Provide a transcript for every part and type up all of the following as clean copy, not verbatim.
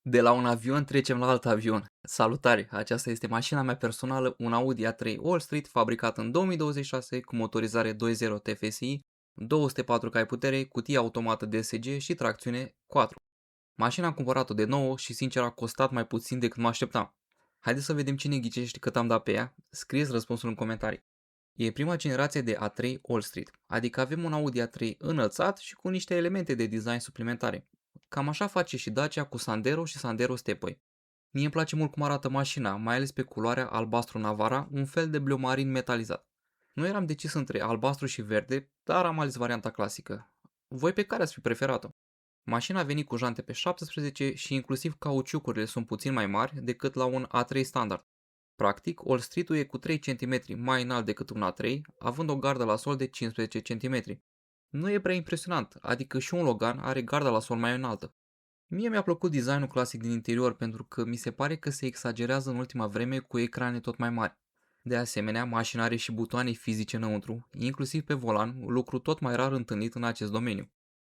De la un avion trecem la alt avion. Salutare! Aceasta este mașina mea personală, un Audi A3 Allstreet, fabricat în 2026 cu motorizare 2.0 TFSI, 204 cai putere, cutie automată DSG și tracțiune 4. Mașina am cumpărat-o de nouă și sincer a costat mai puțin decât mă așteptam. Haideți să vedem cine ghicește cât am dat pe ea. Scrieți răspunsul în comentarii. E prima generație de A3 Allstreet, adică avem un Audi A3 înălțat și cu niște elemente de design suplimentare. Cam așa face și Dacia cu Sandero și Sandero Stepway. Mie îmi place mult cum arată mașina, mai ales pe culoarea albastru Navara, un fel de bleu marin metalizat. Nu eram decis între albastru și verde, dar am ales varianta clasică. Voi pe care ați fi preferat-o? Mașina a venit cu jante pe 17 și inclusiv cauciucurile sunt puțin mai mari decât la un A3 standard. Practic, Allstreet-ul e cu 3 cm mai înalt decât un A3, având o gardă la sol de 15 cm. Nu e prea impresionant, adică și un Logan are garda la sol mai înaltă. Mie mi-a plăcut designul clasic din interior pentru că mi se pare că se exagerează în ultima vreme cu ecrane tot mai mari. De asemenea, mașina are și butoane fizice înăuntru, inclusiv pe volan, lucru tot mai rar întâlnit în acest domeniu.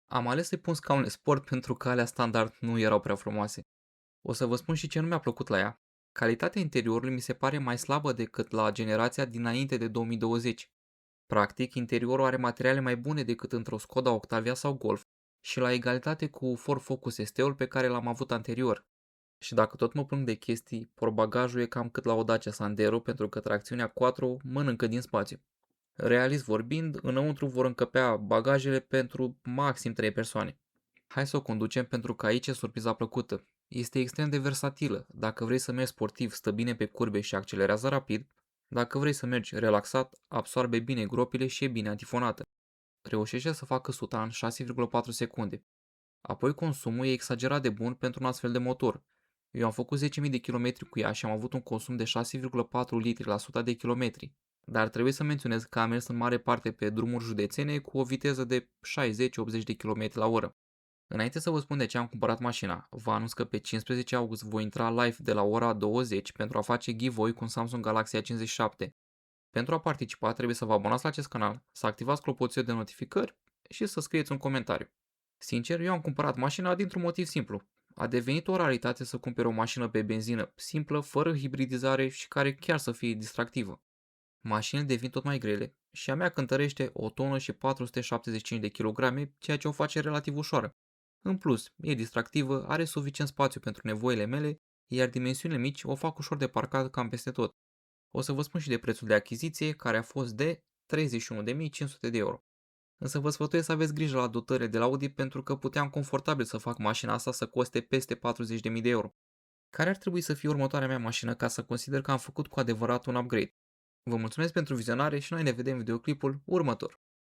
Am ales să-i pun scaune sport pentru că alea standard nu erau prea frumoase. O să vă spun și ce nu mi-a plăcut la ea. Calitatea interiorului mi se pare mai slabă decât la generația dinainte de 2020. Practic, interiorul are materiale mai bune decât într-o Skoda Octavia sau Golf și la egalitate cu Ford Focus ST-ul pe care l-am avut anterior. Și dacă tot mă plâng de chestii, portbagajul e cam cât la o Dacia Sandero pentru că tracțiunea 4 mănâncă din spațiu. Realist vorbind, înăuntru vor încăpea bagajele pentru maxim 3 persoane. Hai să o conducem pentru că aici e surpriza plăcută. Este extrem de versatilă. Dacă vrei să mergi sportiv, stă bine pe curbe și accelerează rapid. Dacă vrei să mergi relaxat, absorbe bine gropile și e bine antifonată. Reușește să facă 100 în 6,4 secunde. Apoi consumul e exagerat de bun pentru un astfel de motor. Eu am făcut 10.000 de kilometri cu ea și am avut un consum de 6,4 litri la 100 de kilometri. Dar trebuie să menționez că am mers în mare parte pe drumuri județene cu o viteză de 60-80 de km la oră. Înainte să vă spun de ce am cumpărat mașina, vă anunț că pe 15 august voi intra live de la ora 20 pentru a face giveaway cu un Samsung Galaxy A57. Pentru a participa trebuie să vă abonați la acest canal, să activați clopoțelul de notificări și să scrieți un comentariu. Sincer, eu am cumpărat mașina dintr-un motiv simplu. A devenit o raritate să cumperi o mașină pe benzină simplă, fără hibridizare și care chiar să fie distractivă. Mașinile devin tot mai grele și a mea cântărește o tonă și 475 de kilograme, ceea ce o face relativ ușoară. În plus, e distractivă, are suficient spațiu pentru nevoile mele, iar dimensiunile mici o fac ușor de parcat cam peste tot. O să vă spun și de prețul de achiziție, care a fost de 31.500 de euro. Însă vă sfătuiesc să aveți grijă la dotările de la Audi pentru că puteam confortabil să fac mașina asta să coste peste 40.000 de euro. Care ar trebui să fie următoarea mea mașină ca să consider că am făcut cu adevărat un upgrade? Vă mulțumesc pentru vizionare și noi ne vedem în videoclipul următor.